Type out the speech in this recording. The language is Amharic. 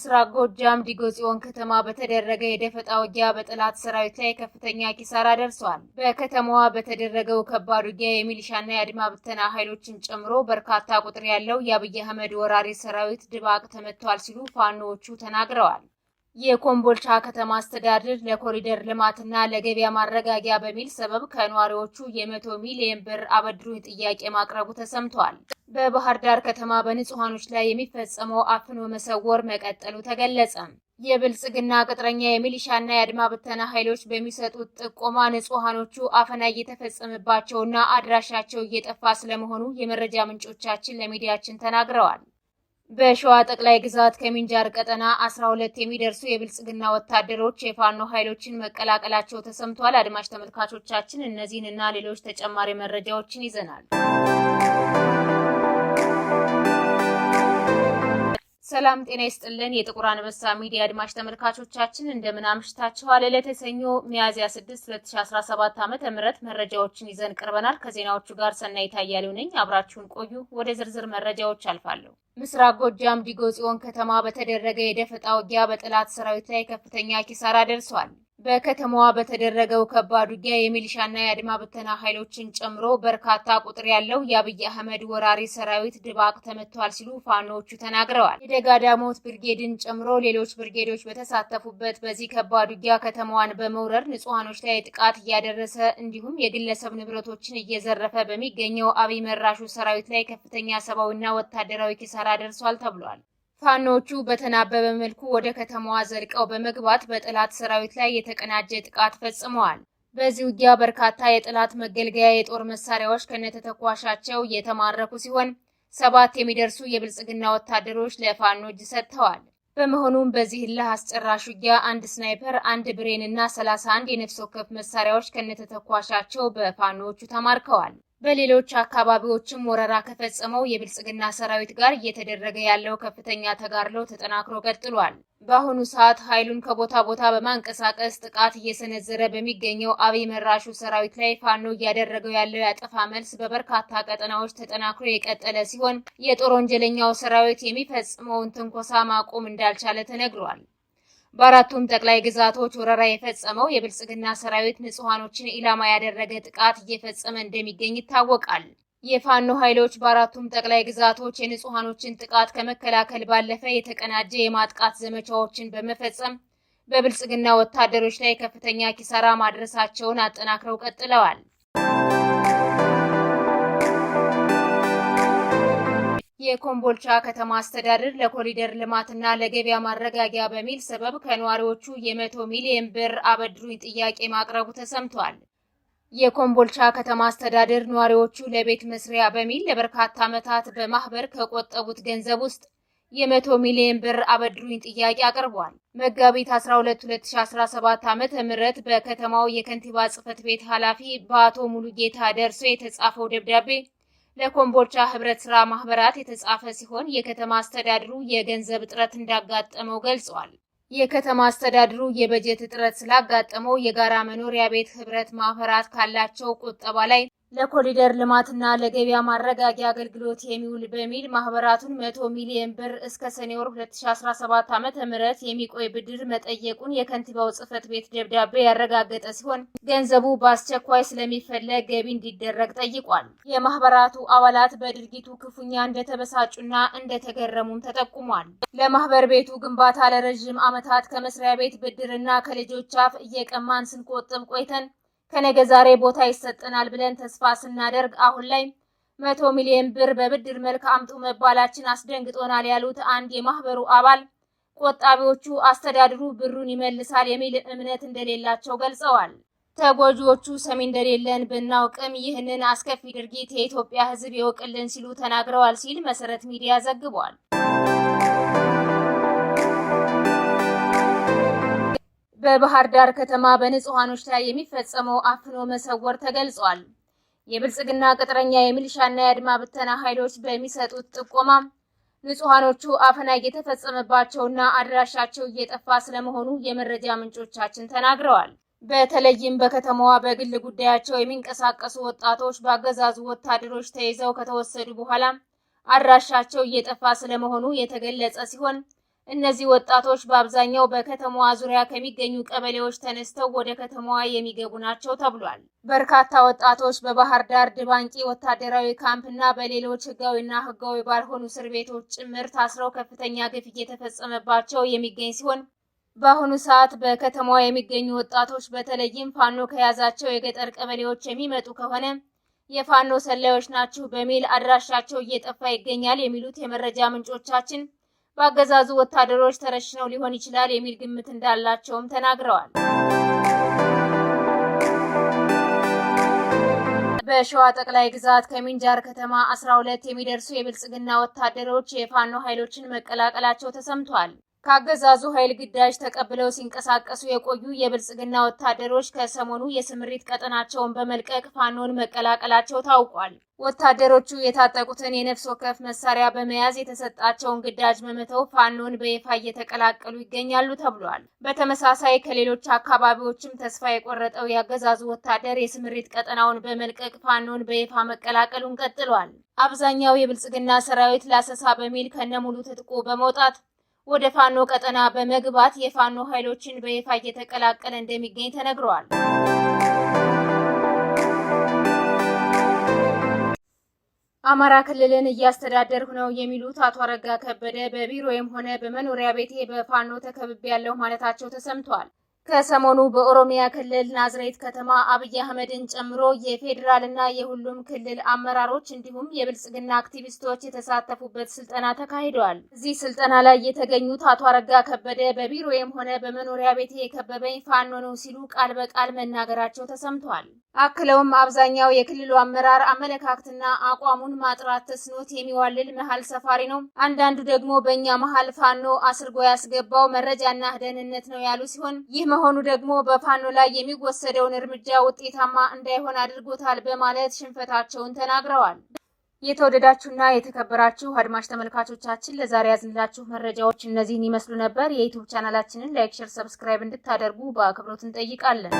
በምስራቅ ጎጃም ዲጎጽዮን ከተማ በተደረገ የደፈጣ ውጊያ በጠላት ሰራዊት ላይ ከፍተኛ ኪሳራ ደርሷል። በከተማዋ በተደረገው ከባድ ውጊያ የሚሊሻና የአድማ ብተና ኃይሎችን ጨምሮ በርካታ ቁጥር ያለው የአብይ አህመድ ወራሪ ሰራዊት ድባቅ ተመቷል ሲሉ ፋኖዎቹ ተናግረዋል። የኮምቦልቻ ከተማ አስተዳደር ለኮሪደር ልማትና ለገበያ ማረጋጊያ በሚል ሰበብ ከነዋሪዎቹ የ100 ሚሊዮን ብር አበድሩኝ ጥያቄ ማቅረቡ ተሰምቷል። በባህር ዳር ከተማ በንጹሃኖች ላይ የሚፈጸመው አፍኖ መሰወር መቀጠሉ ተገለጸ። የብልጽግና ቅጥረኛ የሚሊሻና የአድማ ብተና ኃይሎች በሚሰጡት ጥቆማ ንጹሃኖቹ አፈና እየተፈጸመባቸውና አድራሻቸው እየጠፋ ስለመሆኑ የመረጃ ምንጮቻችን ለሚዲያችን ተናግረዋል። በሸዋ ጠቅላይ ግዛት ከሚንጃር ቀጠና 12 የሚደርሱ የብልጽግና ወታደሮች የፋኖ ኃይሎችን መቀላቀላቸው ተሰምቷል። አድማጭ ተመልካቾቻችን እነዚህንና ሌሎች ተጨማሪ መረጃዎችን ይዘናል። ሰላም ጤና ይስጥልን። የጥቁር አንበሳ ሚዲያ አድማጭ ተመልካቾቻችን እንደምን አምሽታችኋል? ዕለተ ሰኞ ሚያዝያ 6 2017 ዓ.ም መረጃዎችን ይዘን ቀርበናል። ከዜናዎቹ ጋር ሰናይት አያሌው ነኝ። አብራችሁን ቆዩ። ወደ ዝርዝር መረጃዎች አልፋለሁ። ምስራቅ ጎጃም ዲጎጽዮን ከተማ በተደረገ የደፈጣ ውጊያ በጠላት ሰራዊት ላይ ከፍተኛ ኪሳራ ደርሷል። በከተማዋ በተደረገው ከባድ ውጊያ የሚሊሻና የአድማ ብተና ኃይሎችን ጨምሮ በርካታ ቁጥር ያለው የአብይ አህመድ ወራሪ ሰራዊት ድባቅ ተመቷል ሲሉ ፋኖዎቹ ተናግረዋል። የደጋዳሞት ብርጌድን ጨምሮ ሌሎች ብርጌዶች በተሳተፉበት በዚህ ከባድ ውጊያ ከተማዋን በመውረር ንጹሃኖች ላይ ጥቃት እያደረሰ እንዲሁም የግለሰብ ንብረቶችን እየዘረፈ በሚገኘው አብይ መራሹ ሰራዊት ላይ ከፍተኛ ሰብአዊና ወታደራዊ ኪሳራ ደርሷል ተብሏል። ፋኖቹ በተናበበ መልኩ ወደ ከተማዋ ዘልቀው በመግባት በጠላት ሰራዊት ላይ የተቀናጀ ጥቃት ፈጽመዋል። በዚህ ውጊያ በርካታ የጠላት መገልገያ የጦር መሳሪያዎች ከነተተኳሻቸው የተማረኩ ሲሆን 7 የሚደርሱ የብልጽግና ወታደሮች ለፋኖ እጅ ሰጥተዋል። በመሆኑም በዚህ እልህ አስጨራሽ ውጊያ አንድ ስናይፐር፣ አንድ ብሬን እና 31 የነፍስ ወከፍ መሳሪያዎች ከነተተኳሻቸው በፋኖቹ ተማርከዋል። በሌሎች አካባቢዎችም ወረራ ከፈጸመው የብልጽግና ሰራዊት ጋር እየተደረገ ያለው ከፍተኛ ተጋድሎ ተጠናክሮ ቀጥሏል። በአሁኑ ሰዓት ኃይሉን ከቦታ ቦታ በማንቀሳቀስ ጥቃት እየሰነዘረ በሚገኘው አብይ መራሹ ሰራዊት ላይ ፋኖ እያደረገው ያለው ያጠፋ መልስ በበርካታ ቀጠናዎች ተጠናክሮ የቀጠለ ሲሆን የጦር ወንጀለኛው ሰራዊት የሚፈጽመውን ትንኮሳ ማቆም እንዳልቻለ ተነግሯል። በአራቱም ጠቅላይ ግዛቶች ወረራ የፈጸመው የብልጽግና ሰራዊት ንጹሃኖችን ኢላማ ያደረገ ጥቃት እየፈጸመ እንደሚገኝ ይታወቃል። የፋኖ ኃይሎች በአራቱም ጠቅላይ ግዛቶች የንጹሃኖችን ጥቃት ከመከላከል ባለፈ የተቀናጀ የማጥቃት ዘመቻዎችን በመፈጸም በብልጽግና ወታደሮች ላይ ከፍተኛ ኪሳራ ማድረሳቸውን አጠናክረው ቀጥለዋል። የኮምቦልቻ ከተማ አስተዳደር ለኮሪደር ልማትና ለገበያ ማረጋጊያ በሚል ሰበብ ከነዋሪዎቹ የ100 ሚሊዮን ብር አበድሩኝ ጥያቄ ማቅረቡ ተሰምቷል። የኮምቦልቻ ከተማ አስተዳደር ነዋሪዎቹ ለቤት መስሪያ በሚል ለበርካታ ዓመታት በማህበር ከቆጠቡት ገንዘብ ውስጥ የ100 ሚሊዮን ብር አበድሩኝ ጥያቄ አቅርቧል። መጋቢት 12 2017 ዓ.ም በከተማው የከንቲባ ጽሕፈት ቤት ኃላፊ በአቶ ሙሉጌታ ደርሶ የተጻፈው ደብዳቤ ለኮምቦልቻ ህብረት ስራ ማህበራት የተጻፈ ሲሆን የከተማ አስተዳደሩ የገንዘብ እጥረት እንዳጋጠመው ገልጿል። የከተማ አስተዳደሩ የበጀት እጥረት ስላጋጠመው የጋራ መኖሪያ ቤት ህብረት ማህበራት ካላቸው ቁጠባ ላይ ለኮሪደር ልማትና ለገበያ ማረጋጊያ አገልግሎት የሚውል በሚል ማህበራቱን 100 ሚሊዮን ብር እስከ ሰኔ ወር 2017 ዓ.ም የሚቆይ ብድር መጠየቁን የከንቲባው ጽሕፈት ቤት ደብዳቤ ያረጋገጠ ሲሆን ገንዘቡ በአስቸኳይ ስለሚፈለግ ገቢ እንዲደረግ ጠይቋል። የማህበራቱ አባላት በድርጊቱ ክፉኛ እንደተበሳጩና እንደተገረሙም ተጠቁሟል። ለማህበር ቤቱ ግንባታ ለረጅም ዓመታት ከመስሪያ ቤት ብድርና ከልጆች አፍ እየቀማን ስንቆጥብ ቆይተን ከነገ ዛሬ ቦታ ይሰጠናል ብለን ተስፋ ስናደርግ አሁን ላይ 100 ሚሊዮን ብር በብድር መልክ አምጡ መባላችን አስደንግጦናል ያሉት አንድ የማህበሩ አባል ቆጣቢዎቹ አስተዳድሩ ብሩን ይመልሳል የሚል እምነት እንደሌላቸው ገልጸዋል። ተጎጂዎቹ ሰሚ እንደሌለን ብናውቅም ይህንን አስከፊ ድርጊት የኢትዮጵያ ሕዝብ ይወቅልን ሲሉ ተናግረዋል ሲል መሰረት ሚዲያ ዘግቧል። በባህር ዳር ከተማ በንጹሃኖች ላይ የሚፈጸመው አፍኖ መሰወር ተገልጿል። የብልጽግና ቅጥረኛ የሚሊሻና የአድማ ብተና ኃይሎች በሚሰጡት ጥቆማ ንጹሃኖቹ አፈና እየተፈጸመባቸውና አድራሻቸው እየጠፋ ስለመሆኑ የመረጃ ምንጮቻችን ተናግረዋል። በተለይም በከተማዋ በግል ጉዳያቸው የሚንቀሳቀሱ ወጣቶች በአገዛዙ ወታደሮች ተይዘው ከተወሰዱ በኋላ አድራሻቸው እየጠፋ ስለመሆኑ የተገለጸ ሲሆን እነዚህ ወጣቶች በአብዛኛው በከተማዋ ዙሪያ ከሚገኙ ቀበሌዎች ተነስተው ወደ ከተማዋ የሚገቡ ናቸው ተብሏል። በርካታ ወጣቶች በባህር ዳር ድባንቂ ወታደራዊ ካምፕና በሌሎች ህጋዊና ህጋዊ ባልሆኑ እስር ቤቶች ጭምር ታስረው ከፍተኛ ግፍ እየተፈጸመባቸው የሚገኝ ሲሆን በአሁኑ ሰዓት በከተማዋ የሚገኙ ወጣቶች በተለይም ፋኖ ከያዛቸው የገጠር ቀበሌዎች የሚመጡ ከሆነ የፋኖ ሰላዮች ናችሁ በሚል አድራሻቸው እየጠፋ ይገኛል የሚሉት የመረጃ ምንጮቻችን በአገዛዙ ወታደሮች ተረሽነው ሊሆን ይችላል የሚል ግምት እንዳላቸውም ተናግረዋል። በሸዋ ጠቅላይ ግዛት ከሚንጃር ከተማ 12 የሚደርሱ የብልጽግና ወታደሮች የፋኖ ኃይሎችን መቀላቀላቸው ተሰምቷል። ከአገዛዙ ኃይል ግዳጅ ተቀብለው ሲንቀሳቀሱ የቆዩ የብልጽግና ወታደሮች ከሰሞኑ የስምሪት ቀጠናቸውን በመልቀቅ ፋኖን መቀላቀላቸው ታውቋል። ወታደሮቹ የታጠቁትን የነፍስ ወከፍ መሳሪያ በመያዝ የተሰጣቸውን ግዳጅ በመተው ፋኖን በይፋ እየተቀላቀሉ ይገኛሉ ተብሏል። በተመሳሳይ ከሌሎች አካባቢዎችም ተስፋ የቆረጠው የአገዛዙ ወታደር የስምሪት ቀጠናውን በመልቀቅ ፋኖን በይፋ መቀላቀሉን ቀጥሏል። አብዛኛው የብልጽግና ሰራዊት ላሰሳ በሚል ከነሙሉ ትጥቁ በመውጣት ወደ ፋኖ ቀጠና በመግባት የፋኖ ኃይሎችን በይፋ እየተቀላቀለ እንደሚገኝ ተነግሯል። አማራ ክልልን እያስተዳደርኩ ነው የሚሉት አቶ አረጋ ከበደ በቢሮዬም ሆነ በመኖሪያ ቤቴ በፋኖ ተከብቤያለሁ ማለታቸው ተሰምቷል። ከሰሞኑ በኦሮሚያ ክልል ናዝሬት ከተማ አብይ አህመድን ጨምሮ የፌዴራልና የሁሉም ክልል አመራሮች እንዲሁም የብልጽግና አክቲቪስቶች የተሳተፉበት ስልጠና ተካሂደዋል። እዚህ ስልጠና ላይ የተገኙት አቶ አረጋ ከበደ በቢሮዬም ሆነ በመኖሪያ ቤቴ የከበበኝ ፋኖ ነው ሲሉ ቃል በቃል መናገራቸው ተሰምቷል። አክለውም አብዛኛው የክልሉ አመራር አመለካከትና አቋሙን ማጥራት ተስኖት የሚዋልል መሃል ሰፋሪ ነው፣ አንዳንዱ ደግሞ በእኛ መሃል ፋኖ አስርጎ ያስገባው መረጃና ደህንነት ነው ያሉ ሲሆን ይህ መሆኑ ደግሞ በፋኖ ላይ የሚወሰደውን እርምጃ ውጤታማ እንዳይሆን አድርጎታል በማለት ሽንፈታቸውን ተናግረዋል። የተወደዳችሁና የተከበራችሁ አድማጭ ተመልካቾቻችን ለዛሬ ያዝንላችሁ መረጃዎች እነዚህን ይመስሉ ነበር። የዩቲዩብ ቻናላችንን ላይክ፣ ሼር፣ ሰብስክራይብ እንድታደርጉ በአክብሮት እንጠይቃለን።